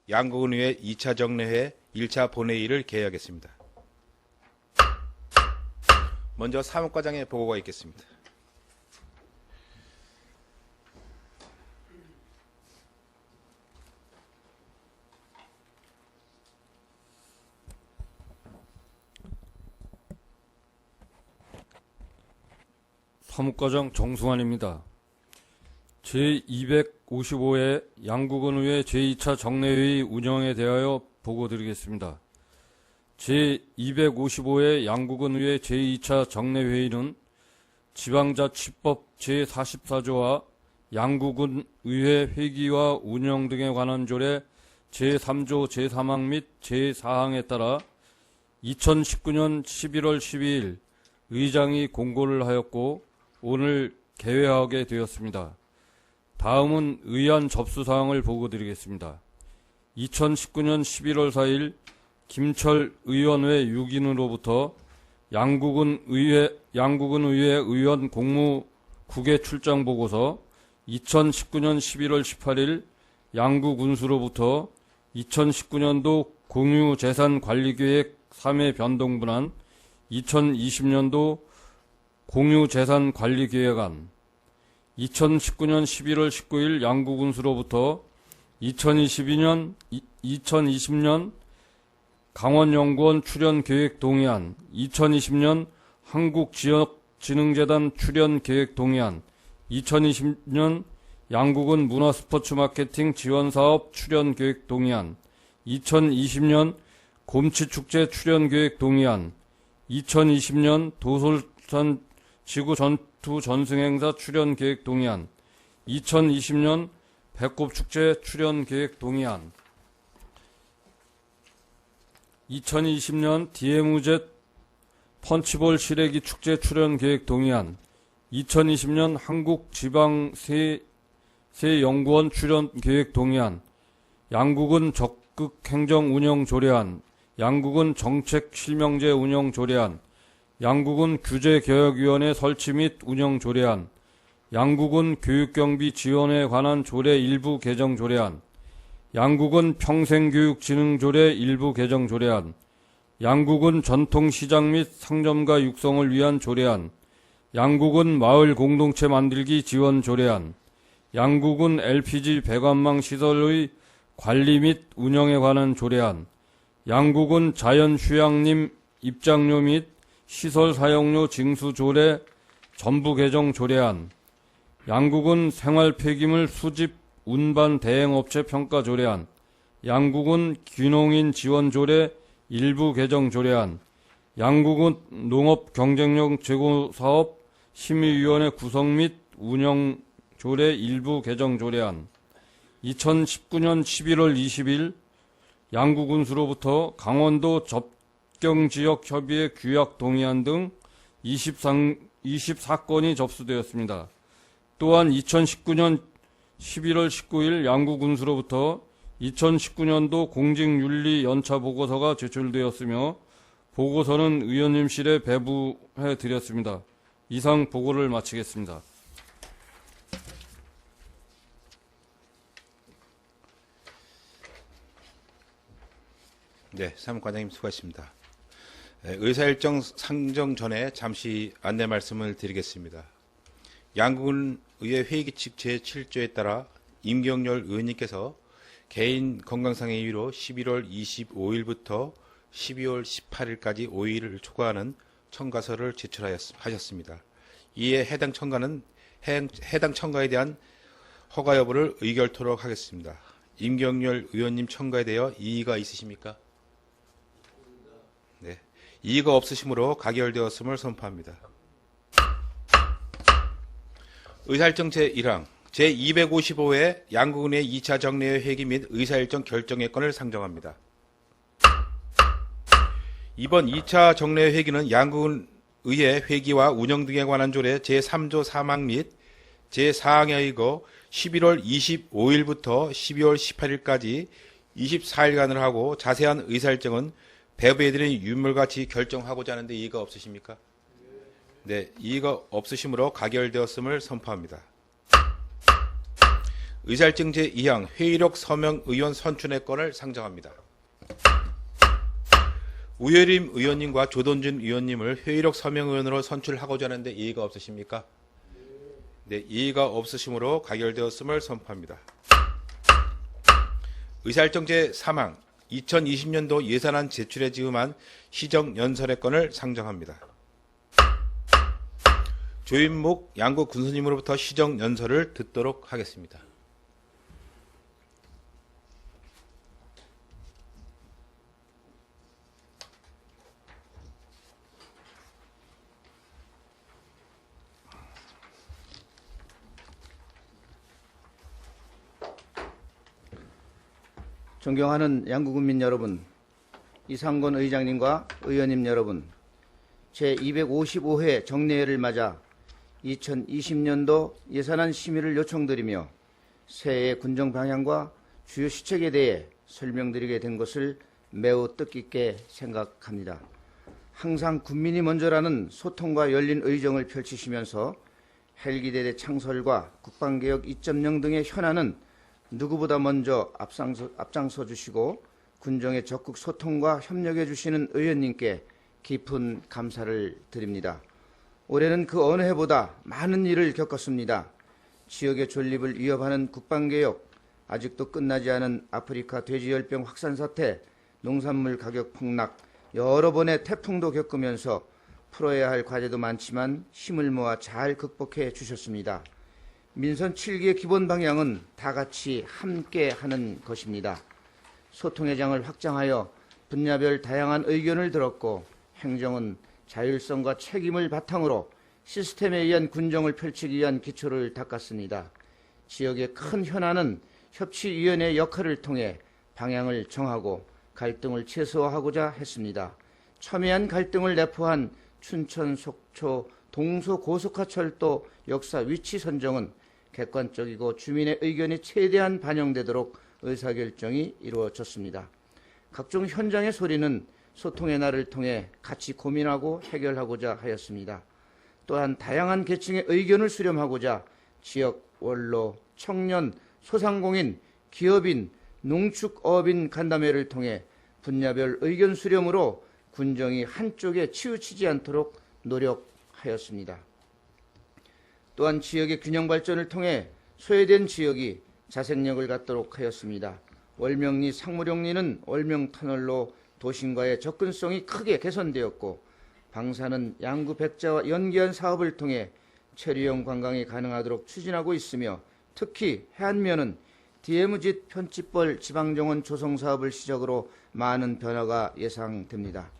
양구군의회 2차 정례회 1차 본회의를 개회하겠습니다. 먼저 사무과장의 보고가 있겠습니다. 사무과장 정승환입니다. 제255회 양구군의회 제2차 정례회의 운영에 대하여 보고드리겠습니다. 제255회 양구군의회 제2차 정례회의는 지방자치법 제44조와 양구군의회 회기와 운영 등에 관한 조례 제3조 제3항 및 제4항에 따라 2019년 11월 12일 의장이 공고를 하였고 오늘 개회하게 되었습니다. 다음은 의안 접수사항을 보고드리겠습니다. 2019년 11월 4일 김철 의원회 6인으로부터 양구군의회 의원 공무 국외 출장 보고서, 2019년 11월 18일 양구군수로부터 2019년도 공유재산관리계획 3회 변동분안, 2020년도 공유재산관리계획안, 2019년 11월 19일 양구군수로부터 2020년 강원연구원 출연계획 동의안, 2020년 한국지역진흥재단 출연계획 동의안, 2020년 양구군 문화스포츠마케팅 지원사업 출연계획 동의안, 2020년 곰치축제 출연계획 동의안, 2020년 도솔산 지구 전투 전승행사 출연계획 동의안, 2020년 배꼽축제 출연계획 동의안, 2020년 DMZ 펀치볼 시래기 축제 출연계획 동의안, 2020년 한국지방세연구원 출연계획 동의안, 양구군 적극행정운영조례안, 양구군 정책실명제 운영조례안, 양구군 규제개혁위원회 설치 및 운영조례안, 양구군 교육경비 지원에 관한 조례 일부 개정 조례안, 양구군 평생교육진흥조례 일부 개정 조례안, 양구군 전통시장 및 상점가 육성을 위한 조례안, 양구군 마을 공동체 만들기 지원 조례안, 양구군 LPG 배관망 시설의 관리 및 운영에 관한 조례안, 양구군 자연휴양림 입장료 및 시설 사용료 징수 조례 전부 개정 조례안, 양구군 생활폐기물 수집 운반 대행업체 평가 조례안, 양구군 귀농인 지원 조례 일부 개정 조례안, 양구군 농업 경쟁력 제고 사업 심의위원회 구성 및 운영 조례 일부 개정 조례안, 2019년 11월 20일 양구군수로부터 강원도 접경지역협의회 규약 동의안 등 24건이 접수되었습니다. 또한 2019년 11월 19일 양구군수로부터 2019년도 공직윤리 연차 보고서가 제출되었으며 보고서는 의원님실에 배부해 드렸습니다. 이상 보고를 마치겠습니다. 네, 사무과장님 수고하셨습니다. 의사일정 상정 전에 잠시 안내 말씀을 드리겠습니다. 양구군의회 회의규칙 제7조에 따라 임경렬 의원님께서 개인 건강상의 이유로 11월 25일부터 12월 18일까지 5일을 초과하는 청가서를 제출하셨습니다. 이에 해당 청가에 대한 허가 여부를 의결토록 하겠습니다. 임경렬 의원님 청가에 대하여 이의가 있으십니까? 네, 이의가 없으시므로 가결되었음을 선포합니다. 의사일정 제1항 제255회 양구군의 2차 정례회 회기 및 의사일정 결정의 건을 상정합니다. 이번 2차 정례회 회기는 양구군의회 회기와 운영 등에 관한 조례 제3조 3항 및 제4항에 의거 11월 25일부터 12월 18일까지 24일간을 하고 자세한 의사일정은 배부해드린 유물같이 결정하고자 하는데 이의가 없으십니까? 네, 이의가 없으시므로 가결되었음을 선포합니다. 의사일정 제2항 회의록 서명 의원 선출의 건을 상정합니다. 우여림 의원님과 조던진 의원님을 회의록 서명 의원으로 선출하고자 하는데 이의가 없으십니까? 네, 이의가 없으시므로 가결되었음을 선포합니다. 의사일정 제3항 2020년도 예산안 제출에 지음한 시정연설의 건을 상정합니다. 조인목 양구 군수님으로부터 시정연설을 듣도록 하겠습니다. 존경하는 양구군민 여러분, 이상권 의장님과 의원님 여러분, 제255회 정례회를 맞아 2020년도 예산안 심의를 요청드리며 새해 군정 방향과 주요 시책에 대해 설명드리게 된 것을 매우 뜻깊게 생각합니다. 항상 국민이 먼저라는 소통과 열린 의정을 펼치시면서 헬기대대 창설과 국방개혁 2.0 등의 현안은 누구보다 먼저 앞장서 주시고 군정의 적극 소통과 협력해 주시는 의원님께 깊은 감사를 드립니다. 올해는 그 어느 해보다 많은 일을 겪었습니다. 지역의 존립을 위협하는 국방개혁, 아직도 끝나지 않은 아프리카 돼지열병 확산 사태, 농산물 가격 폭락, 여러 번의 태풍도 겪으면서 풀어야 할 과제도 많지만 힘을 모아 잘 극복해 주셨습니다. 민선 7기의 기본 방향은 다 같이 함께 하는 것입니다. 소통의 장을 확장하여 분야별 다양한 의견을 들었고 행정은 자율성과 책임을 바탕으로 시스템에 의한 군정을 펼치기 위한 기초를 닦았습니다. 지역의 큰 현안은 협치위원회의 역할을 통해 방향을 정하고 갈등을 최소화하고자 했습니다. 첨예한 갈등을 내포한 춘천, 속초, 동서 고속화철도 역사 위치 선정은 객관적이고 주민의 의견이 최대한 반영되도록 의사결정이 이루어졌습니다. 각종 현장의 소리는 소통의 날을 통해 같이 고민하고 해결하고자 하였습니다. 또한 다양한 계층의 의견을 수렴하고자 지역, 원로, 청년, 소상공인, 기업인, 농축어업인 간담회를 통해 분야별 의견 수렴으로 군정이 한쪽에 치우치지 않도록 노력하였습니다. 또한 지역의 균형 발전을 통해 소외된 지역이 자생력을 갖도록 하였습니다. 월명리, 상무룡리는 월명터널로 도심과의 접근성이 크게 개선되었고 방사는 양구 백자와 연계한 사업을 통해 체류형 관광이 가능하도록 추진하고 있으며 특히 해안면은 DMZ 편집벌 지방정원 조성 사업을 시작으로 많은 변화가 예상됩니다.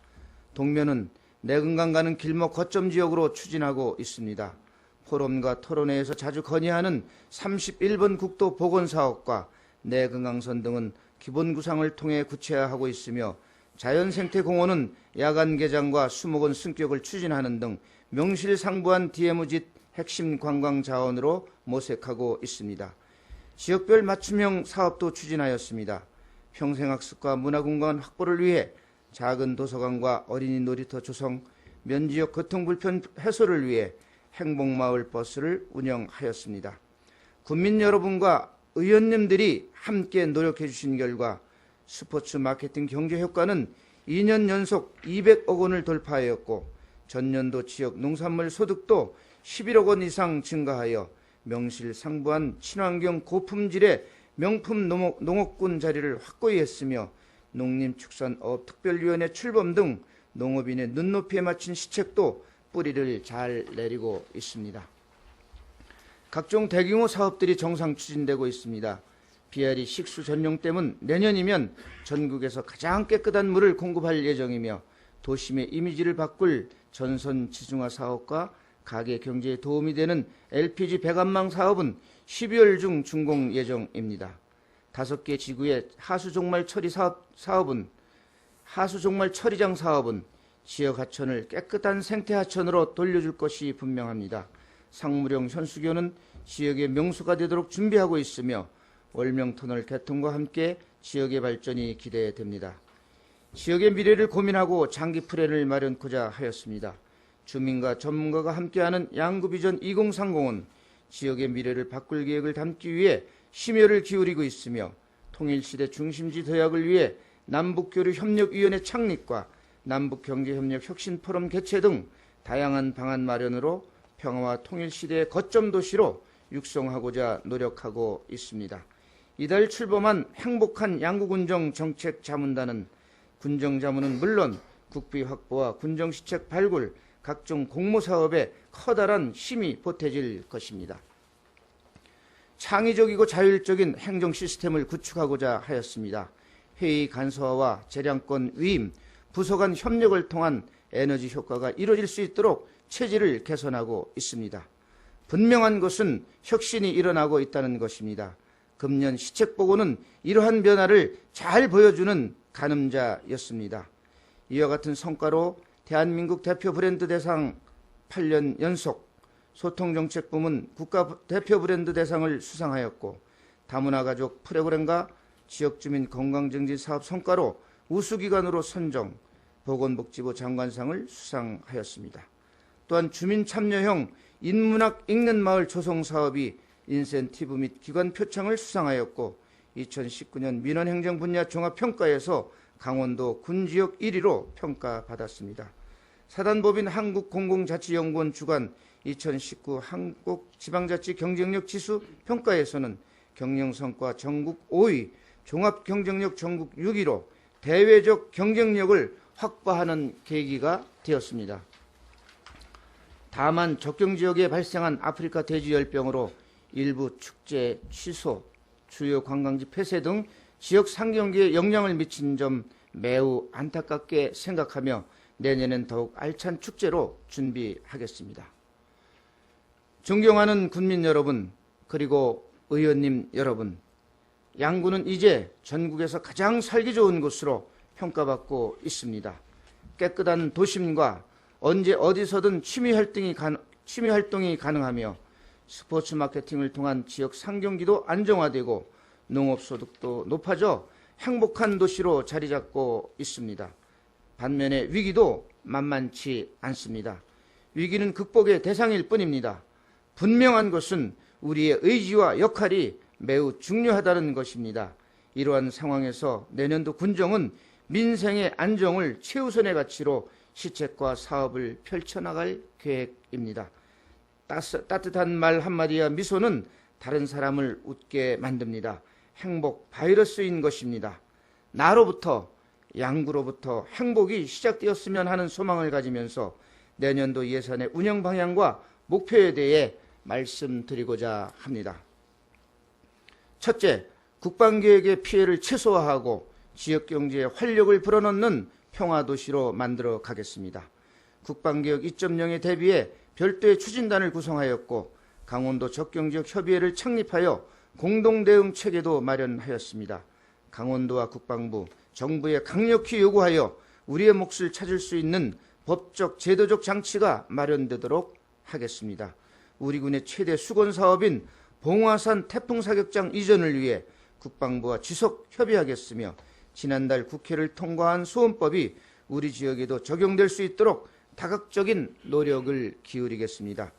동면은 내근강 가는 길목 거점 지역으로 추진하고 있습니다. 포럼과 토론회에서 자주 건의하는 31번 국도 복원사업과 내근강선 등은 기본 구상을 통해 구체화하고 있으며 자연생태공원은 야간 개장과 수목원 승격을 추진하는 등 명실상부한 DMZ 핵심 관광 자원으로 모색하고 있습니다. 지역별 맞춤형 사업도 추진하였습니다. 평생학습과 문화공간 확보를 위해 작은 도서관과 어린이 놀이터 조성, 면지역 교통불편 해소를 위해 행복마을 버스를 운영하였습니다. 국민 여러분과 의원님들이 함께 노력해 주신 결과 스포츠 마케팅 경제 효과는 2년 연속 200억 원을 돌파하였고 전년도 지역 농산물 소득도 11억 원 이상 증가하여 명실상부한 친환경 고품질의 명품 농업군 자리를 확고히 했으며 농림축산업특별위원회 출범 등 농업인의 눈높이에 맞춘 시책도 뿌리를 잘 내리고 있습니다. 각종 대규모 사업들이 정상 추진되고 있습니다. 비아리 식수 전용댐은 내년이면 전국에서 가장 깨끗한 물을 공급할 예정이며 도심의 이미지를 바꿀 전선 지중화 사업과 가계 경제에 도움이 되는 LPG 배관망 사업은 12월 중 준공 예정입니다. 5개 지구의 하수종말 처리장 사업은 지역 하천을 깨끗한 생태 하천으로 돌려줄 것이 분명합니다. 상무령 현수교는 지역의 명소가 되도록 준비하고 있으며 월명터널 개통과 함께 지역의 발전이 기대됩니다. 지역의 미래를 고민하고 장기 플랜을 마련하고자 하였습니다. 주민과 전문가가 함께하는 양구비전 2030은 지역의 미래를 바꿀 계획을 담기 위해 심혈을 기울이고 있으며 통일시대 중심지 도약을 위해 남북교류협력위원회 창립과 남북경제협력 혁신포럼 개최 등 다양한 방안 마련으로 평화와 통일시대의 거점 도시로 육성하고자 노력하고 있습니다. 이달 출범한 행복한 양구군정 정책자문단은 군정자문은 물론 국비 확보와 군정시책 발굴, 각종 공모사업에 커다란 힘이 보태질 것입니다. 창의적이고 자율적인 행정 시스템을 구축하고자 하였습니다. 회의 간소화와 재량권 위임, 부서 간 협력을 통한 에너지 효과가 이루어질 수 있도록 체질을 개선하고 있습니다. 분명한 것은 혁신이 일어나고 있다는 것입니다. 금년 시책보고는 이러한 변화를 잘 보여주는 가늠자였습니다. 이와 같은 성과로 대한민국 대표 브랜드 대상 8년 연속, 소통정책부문 국가 대표 브랜드 대상을 수상하였고, 다문화가족 프로그램과 지역주민 건강증진 사업 성과로 우수기관으로 선정, 보건복지부 장관상을 수상하였습니다. 또한 주민참여형 인문학 읽는 마을 조성 사업이 인센티브 및 기관 표창을 수상하였고, 2019년 민원행정 분야 종합평가에서 강원도 군지역 1위로 평가받았습니다. 사단법인 한국공공자치연구원 주관 2019 한국지방자치 경쟁력 지수 평가에서는 경영성과 전국 5위, 종합경쟁력 전국 6위로 대외적 경쟁력을 확보하는 계기가 되었습니다. 다만 적경지역에 발생한 아프리카 돼지열병으로 일부 축제 취소, 주요 관광지 폐쇄 등 지역 상경기에 영향을 미친 점 매우 안타깝게 생각하며 내년엔 더욱 알찬 축제로 준비하겠습니다. 존경하는 군민 여러분, 그리고 의원님 여러분, 양구는 이제 전국에서 가장 살기 좋은 곳으로 평가받고 있습니다. 깨끗한 도심과 언제 어디서든 취미 활동이 가능하며 스포츠 마케팅을 통한 지역 상경기도 안정화되고 농업소득도 높아져 행복한 도시로 자리 잡고 있습니다. 반면에 위기도 만만치 않습니다. 위기는 극복의 대상일 뿐입니다. 분명한 것은 우리의 의지와 역할이 매우 중요하다는 것입니다. 이러한 상황에서 내년도 군정은 민생의 안정을 최우선의 가치로 시책과 사업을 펼쳐나갈 계획입니다. 따뜻한 말 한마디와 미소는 다른 사람을 웃게 만듭니다. 행복 바이러스인 것입니다. 나로부터, 양구로부터 행복이 시작되었으면 하는 소망을 가지면서 내년도 예산의 운영 방향과 목표에 대해 말씀드리고자 합니다. 첫째, 국방계획의 피해를 최소화하고 지역경제에 활력을 불어넣는 평화도시로 만들어 가겠습니다. 국방개혁 2.0에 대비해 별도의 추진단을 구성하였고, 강원도 적경지역 협의회를 창립하여 공동대응 체계도 마련하였습니다. 강원도와 국방부, 정부에 강력히 요구하여 우리의 몫을 찾을 수 있는 법적, 제도적 장치가 마련되도록 하겠습니다. 우리 군의 최대 수건 사업인 봉화산 태풍사격장 이전을 위해 국방부와 지속 협의하겠으며, 지난달 국회를 통과한 소원법이 우리 지역에도 적용될 수 있도록 다각적인 노력을 기울이겠습니다.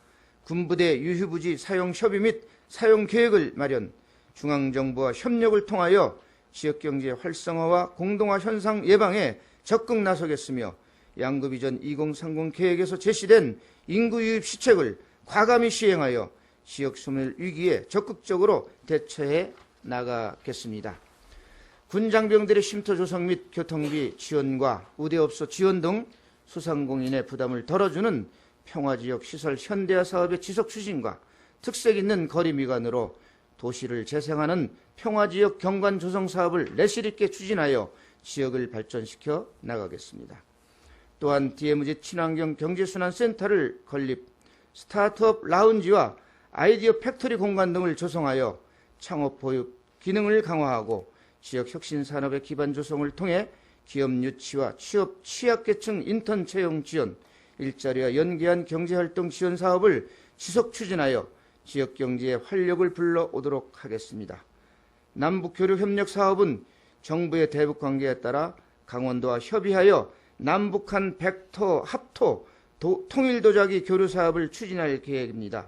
군부대 유휴부지 사용 협의 및 사용 계획을 마련, 중앙정부와 협력을 통하여 지역경제 활성화와 공동화 현상 예방에 적극 나서겠으며, 양구비전 2030 계획에서 제시된 인구 유입 시책을 과감히 시행하여 지역 소멸 위기에 적극적으로 대처해 나가겠습니다. 군 장병들의 쉼터 조성 및 교통비 지원과 우대업소 지원 등 소상공인의 부담을 덜어주는 평화지역 시설 현대화 사업의 지속 추진과 특색 있는 거리 미관으로 도시를 재생하는 평화지역 경관 조성 사업을 내실 있게 추진하여 지역을 발전시켜 나가겠습니다. 또한 DMZ 친환경 경제순환센터를 건립, 스타트업 라운지와 아이디어 팩토리 공간 등을 조성하여 창업 보육 기능을 강화하고 지역 혁신 산업의 기반 조성을 통해 기업 유치와 취업 취약계층 인턴 채용 지원, 일자리와 연계한 경제활동 지원 사업을 지속 추진하여 지역 경제에 활력을 불러오도록 하겠습니다. 남북교류협력 사업은 정부의 대북 관계에 따라 강원도와 협의하여 남북한 백토, 합토, 통일도자기 교류 사업을 추진할 계획입니다.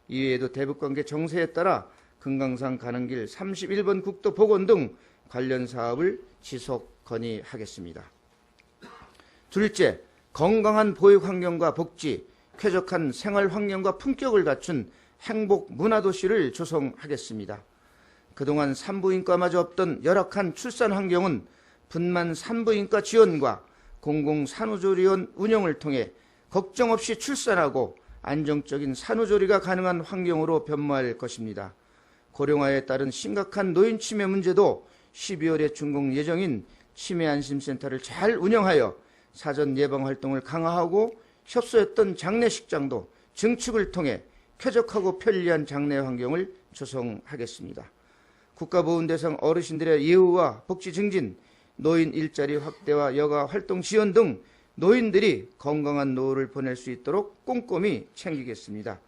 이외에도 대북관계 정세에 따라 금강산 가는 길 31번 국도 복원 등 관련 사업을 지속 건의하겠습니다. 둘째, 건강한 보육 환경과 복지, 쾌적한 생활 환경과 품격을 갖춘 행복 문화도시를 조성하겠습니다. 그동안 산부인과마저 없던 열악한 출산 환경은 분만 산부인과 지원과 공공산후조리원 운영을 통해 걱정 없이 출산하고 안정적인 산후조리가 가능한 환경으로 변모할 것입니다. 고령화에 따른 심각한 노인 치매 문제도 12월에 준공 예정인 치매안심센터를 잘 운영하여 사전 예방 활동을 강화하고 협소했던 장례식장도 증축을 통해 쾌적하고 편리한 장례 환경을 조성하겠습니다. 국가보훈대상 어르신들의 예우와 복지 증진, 노인 일자리 확대와 여가 활동 지원 등 노인들이 건강한 노후를 보낼 수 있도록 꼼꼼히 챙기겠습니다.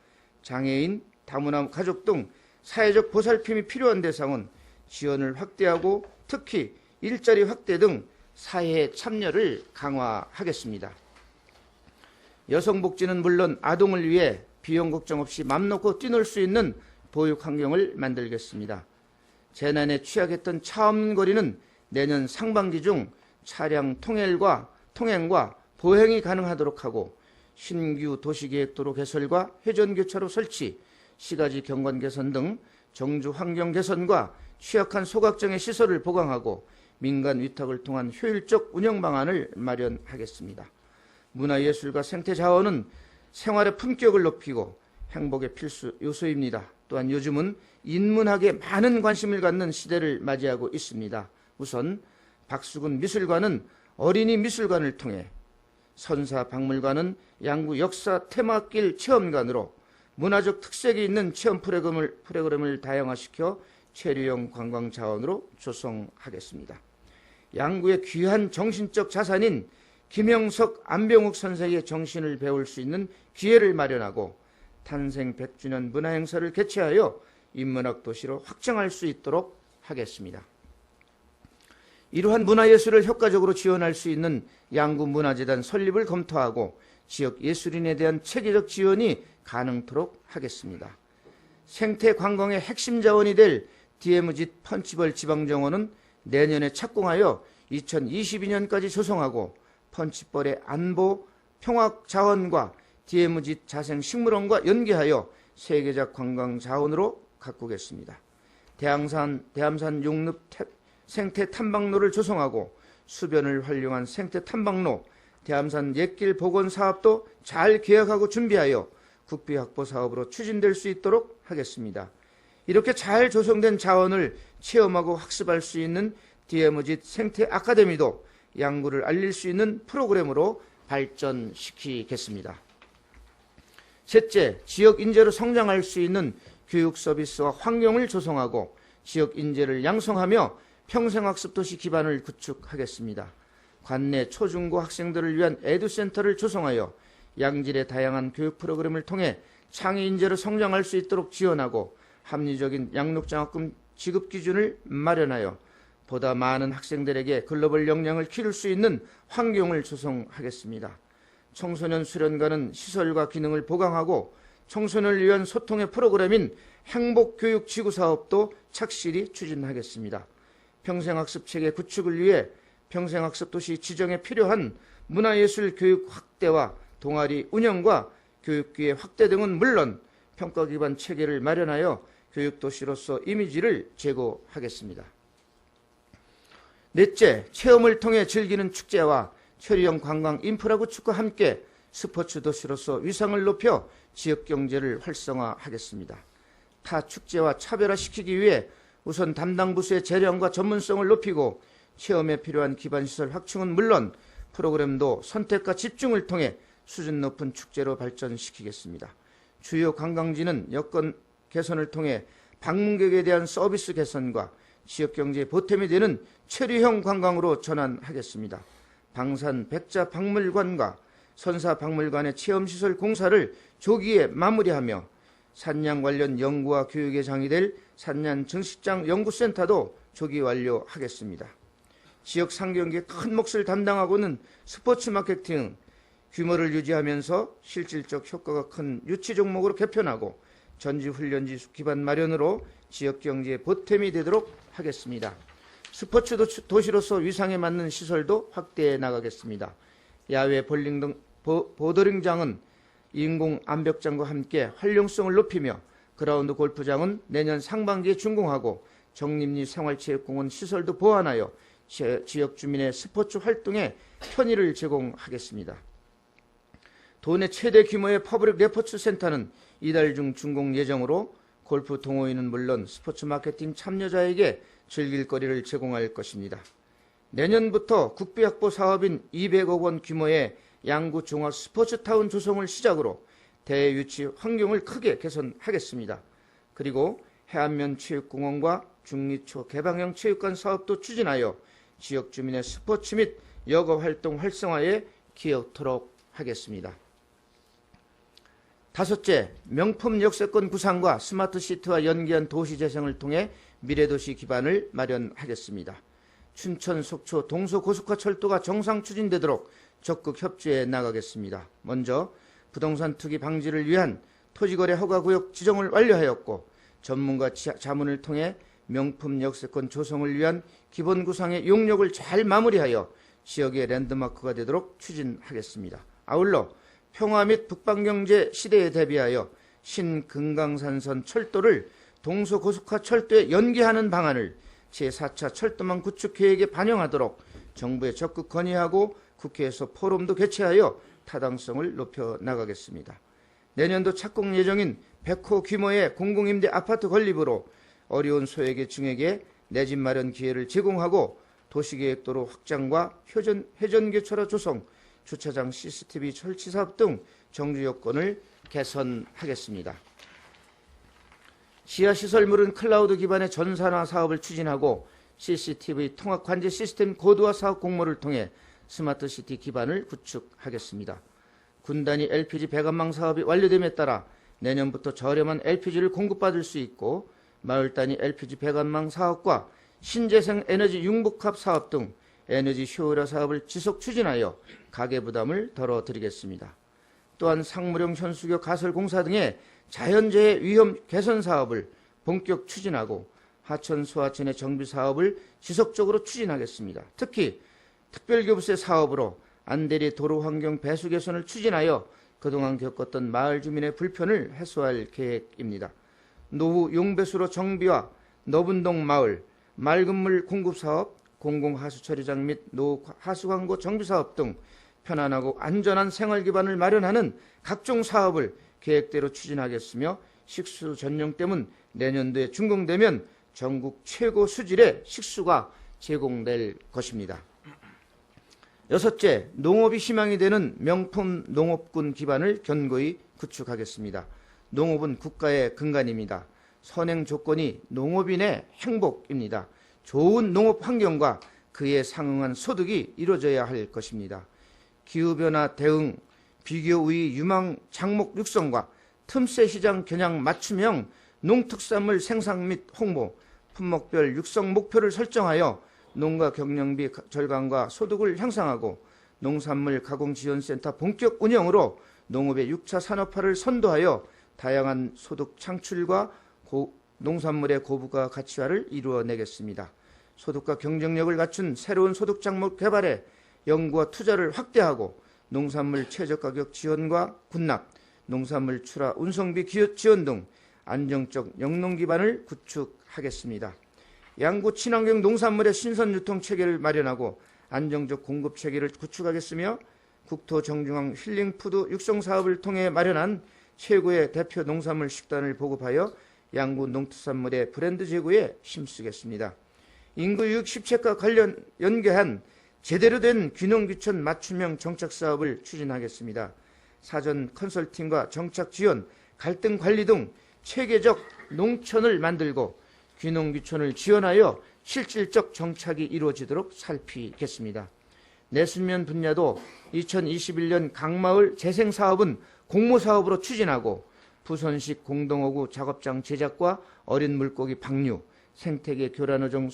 장애인, 다문화 가족 등 사회적 보살핌이 필요한 대상은 지원을 확대하고 특히 일자리 확대 등 사회의 참여를 강화하겠습니다. 여성복지는 물론 아동을 위해 비용 걱정 없이 맘 놓고 뛰놀 수 있는 보육 환경을 만들겠습니다. 재난에 취약했던 차 없는 거리는 내년 상반기 중 차량 통행과 보행이 가능하도록 하고 신규 도시계획도로 개설과 회전교차로 설치, 시가지 경관 개선 등 정주 환경 개선과 취약한 소각장애 시설을 보강하고 민간 위탁을 통한 효율적 운영 방안을 마련하겠습니다. 문화예술과 생태자원은 생활의 품격을 높이고 행복의 필수 요소입니다. 또한 요즘은 인문학에 많은 관심을 갖는 시대를 맞이하고 있습니다. 우선 박수근 미술관은 어린이 미술관을 통해, 선사박물관은 양구 역사 테마길 체험관으로 문화적 특색이 있는 체험 프로그램을 다양화시켜 체류형 관광 자원으로 조성하겠습니다. 양구의 귀한 정신적 자산인 김영석, 안병욱 선생의 정신을 배울 수 있는 기회를 마련하고 탄생 100주년 문화행사를 개최하여 인문학 도시로 확장할 수 있도록 하겠습니다. 이러한 문화예술을 효과적으로 지원할 수 있는 양구문화재단 설립을 검토하고 지역 예술인에 대한 체계적 지원이 가능토록 하겠습니다. 생태관광의 핵심 자원이 될 DMZ 펀치벌 지방정원은 내년에 착공하여 2022년까지 조성하고 펀치벌의 안보 평화 자원과 DMZ 자생식물원과 연계하여 세계적 관광 자원으로 가꾸겠습니다. 대암산 용늪 생태 탐방로를 조성하고 수변을 활용한 생태 탐방로, 대암산 옛길 복원 사업도 잘 계획하고 준비하여 국비 확보 사업으로 추진될 수 있도록 하겠습니다. 이렇게 잘 조성된 자원을 체험하고 학습할 수 있는 DMZ 생태 아카데미도 양구를 알릴 수 있는 프로그램으로 발전시키겠습니다. 셋째, 지역 인재로 성장할 수 있는 교육 서비스와 환경을 조성하고 지역 인재를 양성하며 평생학습 도시 기반을 구축하겠습니다. 관내 초중고 학생들을 위한 에듀센터를 조성하여 양질의 다양한 교육 프로그램을 통해 창의 인재로 성장할 수 있도록 지원하고 합리적인 양육장학금 지급 기준을 마련하여 보다 많은 학생들에게 글로벌 역량을 키울 수 있는 환경을 조성하겠습니다. 청소년 수련관은 시설과 기능을 보강하고 청소년을 위한 소통의 프로그램인 행복교육지구 사업도 착실히 추진하겠습니다. 평생학습 체계 구축을 위해 평생학습 도시 지정에 필요한 문화예술 교육 확대와 동아리 운영과 교육기회 확대 등은 물론 평가 기반 체계를 마련하여 교육도시로서 이미지를 제고하겠습니다. 넷째, 체험을 통해 즐기는 축제와 체류형 관광 인프라 구축과 함께 스포츠 도시로서 위상을 높여 지역 경제를 활성화하겠습니다. 타 축제와 차별화시키기 위해 우선 담당 부서의 재량과 전문성을 높이고 체험에 필요한 기반시설 확충은 물론 프로그램도 선택과 집중을 통해 수준 높은 축제로 발전시키겠습니다. 주요 관광지는 여건 개선을 통해 방문객에 대한 서비스 개선과 지역경제에 보탬이 되는 체류형 관광으로 전환하겠습니다. 방산 백자박물관과 선사박물관의 체험시설 공사를 조기에 마무리하며 산양 관련 연구와 교육의 장이 될 산양 증식장 연구센터도 조기 완료하겠습니다. 지역 상경기에 큰 몫을 담당하고는 스포츠 마케팅 규모를 유지하면서 실질적 효과가 큰 유치 종목으로 개편하고 전지훈련지 기반 마련으로 지역 경제의 보탬이 되도록 하겠습니다. 스포츠 도시로서 위상에 맞는 시설도 확대해 나가겠습니다. 야외 볼링 등 보더링장은 인공 암벽장과 함께 활용성을 높이며 그라운드 골프장은 내년 상반기에 준공하고 정림리 생활체육공원 시설도 보완하여 지역 주민의 스포츠 활동에 편의를 제공하겠습니다. 도내 최대 규모의 퍼블릭 레포츠 센터는 이달 중 준공 예정으로 골프 동호인은 물론 스포츠 마케팅 참여자에게 즐길 거리를 제공할 것입니다. 내년부터 국비 확보 사업인 200억 원 규모의 양구 종합 스포츠타운 조성을 시작으로 대유치 환경을 크게 개선하겠습니다. 그리고 해안면 체육공원과 중리초 개방형 체육관 사업도 추진하여 지역 주민의 스포츠 및 여가 활동 활성화에 기여토록 하겠습니다. 다섯째, 명품 역세권 구상과 스마트시티와 연계한 도시 재생을 통해 미래도시 기반을 마련하겠습니다. 춘천, 속초, 동서고속화철도가 정상 추진되도록 적극 협조해 나가겠습니다. 먼저 부동산 투기 방지를 위한 토지거래 허가구역 지정을 완료하였고 전문가 자문을 통해 명품 역세권 조성을 위한 기본 구상의 용역을 잘 마무리하여 지역의 랜드마크가 되도록 추진하겠습니다. 아울러 평화 및 북방경제 시대에 대비하여 신금강산선 철도를 동서고속화 철도에 연계하는 방안을 제4차 철도망 구축 계획에 반영하도록 정부에 적극 건의하고 국회에서 포럼도 개최하여 타당성을 높여 나가겠습니다. 내년도 착공 예정인 100호 규모의 공공임대 아파트 건립으로 어려운 소액의 증액에 내 집 마련 기회를 제공하고 도시계획도로 확장과 회전교차로 조성, 주차장 CCTV 설치 사업 등 정주 여건을 개선하겠습니다. 지하시설물은 클라우드 기반의 전산화 사업을 추진하고 CCTV 통합 관제 시스템 고도화 사업 공모를 통해 스마트시티 기반을 구축하겠습니다. 군단위 LPG 배관망 사업이 완료됨에 따라 내년부터 저렴한 LPG를 공급받을 수 있고 마을 단위 LPG 배관망 사업과 신재생 에너지 융복합 사업 등 에너지 효율화 사업을 지속 추진하여 가계부담을 덜어드리겠습니다. 또한 상무령 현수교 가설 공사 등의 자연재해 위험 개선 사업을 본격 추진하고 하천 소하천의 정비 사업을 지속적으로 추진하겠습니다. 특히 특별교부세 사업으로 안대리 도로환경 배수 개선을 추진하여 그동안 겪었던 마을 주민의 불편을 해소할 계획입니다. 노후 용배수로 정비와 너분동 마을, 맑은물 공급사업, 공공하수처리장 및 노후 하수광고 정비사업 등 편안하고 안전한 생활 기반을 마련하는 각종 사업을 계획대로 추진하겠으며 식수 전용댐은 내년도에 준공되면 전국 최고 수질의 식수가 제공될 것입니다. 여섯째, 농업이 희망이 되는 명품 농업군 기반을 견고히 구축하겠습니다. 농업은 국가의 근간입니다. 선행 조건이 농업인의 행복입니다. 좋은 농업 환경과 그에 상응한 소득이 이루어져야 할 것입니다. 기후변화 대응, 비교우위 유망 작목 육성과 틈새 시장 겨냥 맞춤형 농특산물 생산 및 홍보, 품목별 육성 목표를 설정하여 농가 경영비 절감과 소득을 향상하고 농산물 가공지원센터 본격 운영으로 농업의 6차 산업화를 선도하여 다양한 소득 창출과 농산물의 고부가 가치화를 이루어내겠습니다. 소득과 경쟁력을 갖춘 새로운 소득 작목 개발에 연구와 투자를 확대하고 농산물 최저가격 지원과 군납, 농산물 출하 운송비 지원 등 안정적 영농 기반을 구축하겠습니다. 양구 친환경 농산물의 신선 유통 체계를 마련하고 안정적 공급 체계를 구축하겠으며 국토 정중앙 힐링푸드 육성 사업을 통해 마련한 최고의 대표 농산물 식단을 보급하여 양구 농특산물의 브랜드 제고에 힘쓰겠습니다. 인구 유익 실책과 연계한 제대로 된 균형귀천 맞춤형 정착 사업을 추진하겠습니다. 사전 컨설팅과 정착 지원, 갈등 관리 등 체계적 농촌을 만들고 균형귀천을 지원하여 실질적 정착이 이루어지도록 살피겠습니다. 내수면 분야도 2021년 강마을 재생사업은 공모사업으로 추진하고 부선식 공동어구 작업장 제작과 어린 물고기 방류, 생태계 교란어종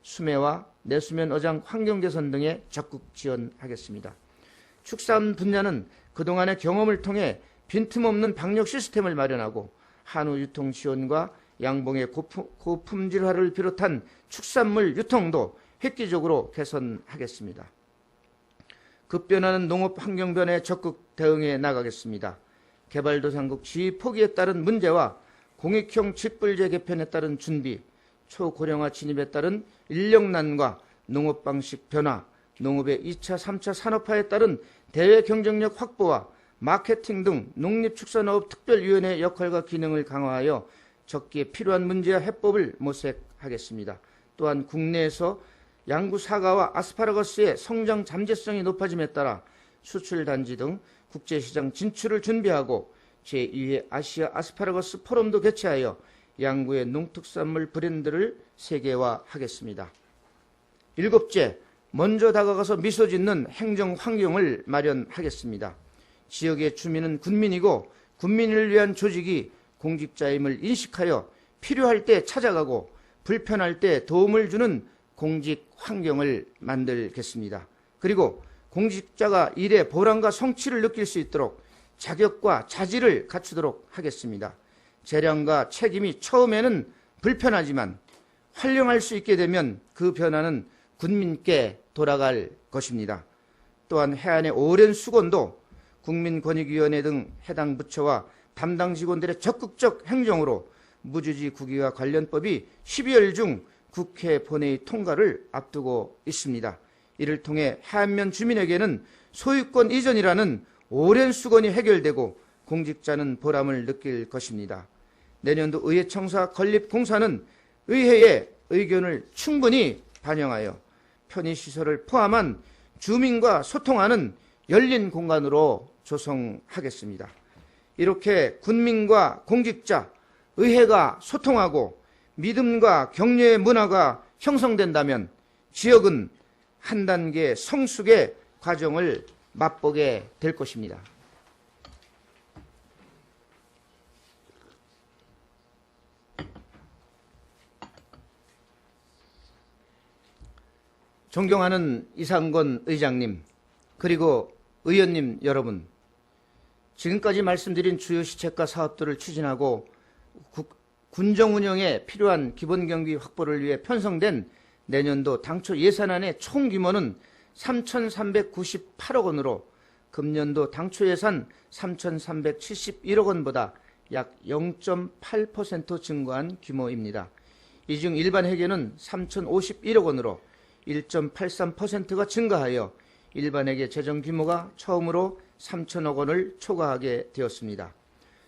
수매와 내수면 어장 환경 개선 등에 적극 지원하겠습니다. 축산 분야는 그동안의 경험을 통해 빈틈없는 방역 시스템을 마련하고 한우 유통 지원과 양봉의 고품질화를 비롯한 축산물 유통도 획기적으로 개선하겠습니다. 급변하는 농업 환경 변화에 적극 대응해 나가겠습니다. 개발도상국 지위 포기에 따른 문제와 공익형 직불제 개편에 따른 준비, 초고령화 진입에 따른 인력난과 농업 방식 변화, 농업의 2차, 3차 산업화에 따른 대외 경쟁력 확보와 마케팅 등 농립축산업 특별위원회의 역할과 기능을 강화하여 적기에 필요한 문제와 해법을 모색하겠습니다. 또한 국내에서 양구 사과와 아스파라거스의 성장 잠재성이 높아짐에 따라 수출 단지 등 국제시장 진출을 준비하고 제2회 아시아 아스파라거스 포럼도 개최하여 양구의 농특산물 브랜드를 세계화하겠습니다. 일곱째, 먼저 다가가서 미소 짓는 행정 환경을 마련하겠습니다. 지역의 주민은 군민이고 군민을 위한 조직이 공직자임을 인식하여 필요할 때 찾아가고 불편할 때 도움을 주는 공직 환경을 만들겠습니다. 그리고 공직자가 일의 보람과 성취를 느낄 수 있도록 자격과 자질을 갖추도록 하겠습니다. 재량과 책임이 처음에는 불편하지만 활용할 수 있게 되면 그 변화는 군민께 돌아갈 것입니다. 또한 해안의 오랜 수건도 국민권익위원회 등 해당 부처와 담당 직원들의 적극적 행정으로 무주지 국유화 관련법이 12월 중 국회 본회의 통과를 앞두고 있습니다. 이를 통해 해안면 주민에게는 소유권 이전이라는 오랜 수건이 해결되고 공직자는 보람을 느낄 것입니다. 내년도 의회청사 건립공사는 의회의 의견을 충분히 반영하여 편의시설을 포함한 주민과 소통하는 열린 공간으로 조성하겠습니다. 이렇게 군민과 공직자, 의회가 소통하고 믿음과 격려의 문화가 형성된다면 지역은 한 단계 성숙의 과정을 맛보게 될 것입니다. 존경하는 이상권 의장님, 그리고 의원님 여러분, 지금까지 말씀드린 주요 시책과 사업들을 추진하고 군정 운영에 필요한 기본경비 확보를 위해 편성된 내년도 당초 예산안의 총 규모는 3,398억 원으로 금년도 당초 예산 3,371억 원보다 약 0.8% 증가한 규모입니다. 이 중 일반 회계는 3,051억 원으로 1.83%가 증가하여 일반 회계 재정 규모가 처음으로 3,000억 원을 초과하게 되었습니다.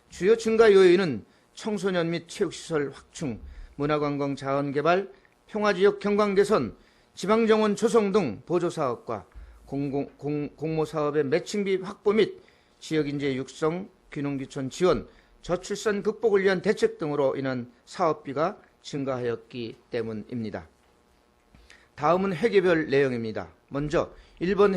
주요 증가 요인은 청소년 및 체육시설 확충, 문화관광 자원개발, 평화지역 경관 개선, 지방정원 조성 등 보조사업과 공모사업의 매칭비 확보 및 지역인재 육성, 귀농귀촌 지원, 저출산 극복을 위한 대책 등으로 인한 사업비가 증가하였기 때문입니다. 다음은 회계별 내용입니다. 먼저 일반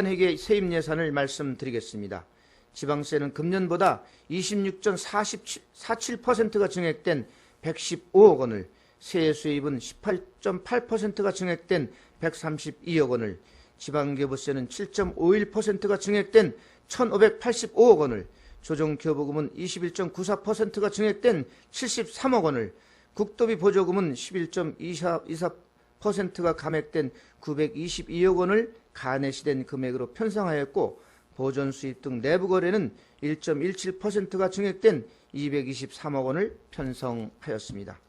회계 세입 예산을 말씀드리겠습니다. 지방세는 금년보다 26.47%가 증액된 115억 원을, 세액 수입은 18.8%가 증액된 132억 원을, 지방교부세는 7.51%가 증액된 1,585억 원을, 조정교부금은 21.94%가 증액된 73억 원을, 국도비 보조금은 11.24%가 감액된 922억 원을 가내시된 금액으로 편성하였고, 보존 수입 등 내부 거래는 1.17%가 증액된 223억 원을 편성하였습니다.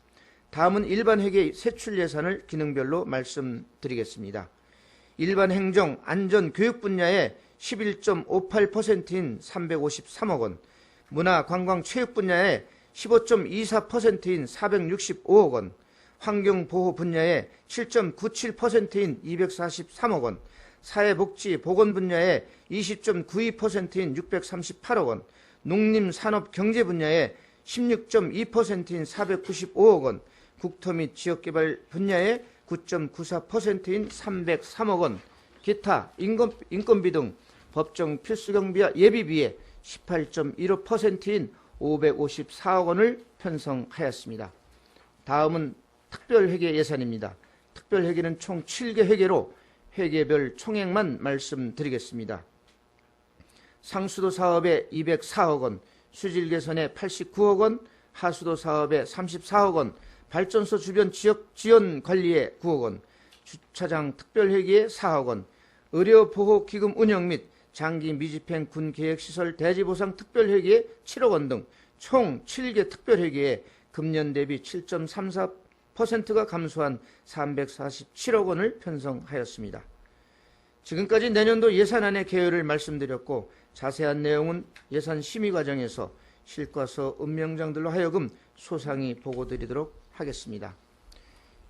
다음은 일반 회계 세출 예산을 기능별로 말씀드리겠습니다. 일반 행정, 안전, 교육 분야에 11.58%인 353억 원, 문화, 관광, 체육 분야에 15.24%인 465억 원, 환경보호 분야에 7.97%인 243억 원, 사회복지, 보건 분야에 20.92%인 638억 원, 농림산업 경제 분야에 16.2%인 495억 원, 국토 및 지역개발 분야에 9.94%인 303억 원, 기타, 인건비 등 법정 필수경비와 예비비에 18.15%인 554억 원을 편성하였습니다. 다음은 특별회계 예산입니다. 특별회계는 총 7개 회계로 회계별 총액만 말씀드리겠습니다. 상수도 사업에 204억 원, 수질 개선에 89억 원, 하수도 사업에 34억 원, 발전소 주변 지역 지원 관리에 9억 원, 주차장 특별회계에 4억 원, 의료보호기금 운영 및 장기 미집행 군계획시설 대지보상 특별회계에 7억 원 등 총 7개 특별회계에 금년 대비 7.34%가 감소한 347억 원을 편성하였습니다. 지금까지 내년도 예산안의 개요를 말씀드렸고 자세한 내용은 예산 심의 과정에서 실과서 음명장들로 하여금 소상히 보고드리도록 하겠습니다.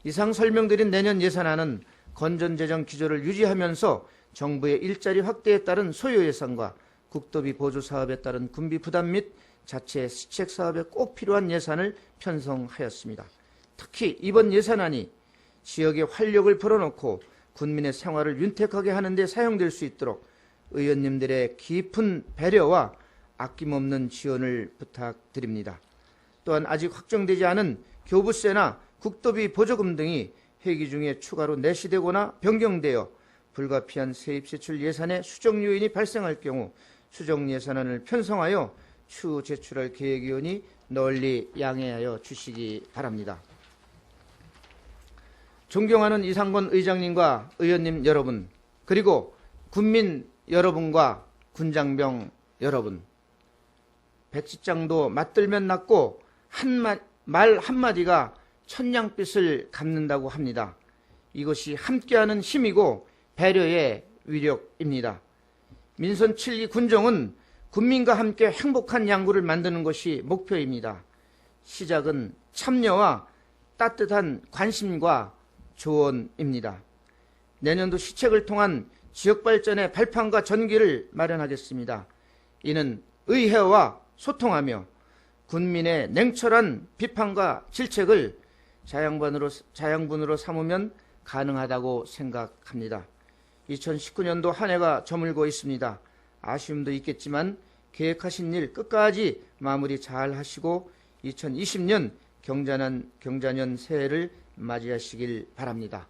이상 설명드린 내년 예산안은 건전재정 기조를 유지하면서 정부의 일자리 확대에 따른 소요 예산과 국도비 보조 사업에 따른 군비 부담 및 자체 시책 사업에 꼭 필요한 예산을 편성하였습니다. 특히 이번 예산안이 지역의 활력을 불어넣고 군민의 생활을 윤택하게 하는 데 사용될 수 있도록 의원님들의 깊은 배려와 아낌없는 지원을 부탁드립니다. 또한 아직 확정되지 않은 교부세나 국도비 보조금 등이 회기 중에 추가로 내시되거나 변경되어 불가피한 세입세출 예산의 수정 요인이 발생할 경우 수정 예산안을 편성하여 추후 제출할 계획이오니 널리 양해하여 주시기 바랍니다. 존경하는 이상권 의장님과 의원님 여러분, 그리고 군민 여러분과 군장병 여러분, 백지장도 맞들면 낫고 말 한마디가 천냥빚을 갚는다고 합니다. 이것이 함께하는 힘이고 배려의 위력입니다. 민선 7기 군정은 군민과 함께 행복한 양구를 만드는 것이 목표입니다. 시작은 참여와 따뜻한 관심과 조언입니다. 내년도 시책을 통한 지역발전의 발판과 전기를 마련하겠습니다. 이는 의회와 소통하며 군민의 냉철한 비판과 질책을 자양분으로 삼으면 가능하다고 생각합니다. 2019년도 한 해가 저물고 있습니다. 아쉬움도 있겠지만 계획하신 일 끝까지 마무리 잘 하시고 2020년 경자년 새해를 맞이하시길 바랍니다.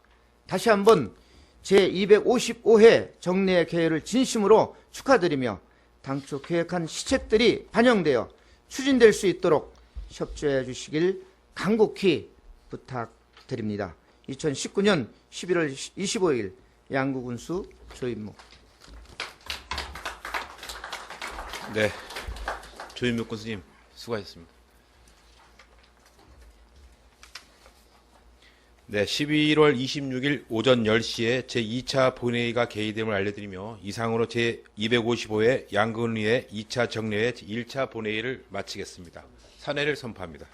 다시 한번 제255회 정례 개회를 진심으로 축하드리며 당초 계획한 시책들이 반영되어 추진될 수 있도록 협조해 주시길 간곡히 부탁드립니다. 2019년 11월 25일 양구군수 조인무. 네, 조인무 군수님 수고하셨습니다. 네, 11월 26일 오전 10시에 제2차 본회의가 개의됨을 알려드리며 이상으로 제255회 양구군의회 2차 정례회 1차 본회의를 마치겠습니다. 산회를 선포합니다.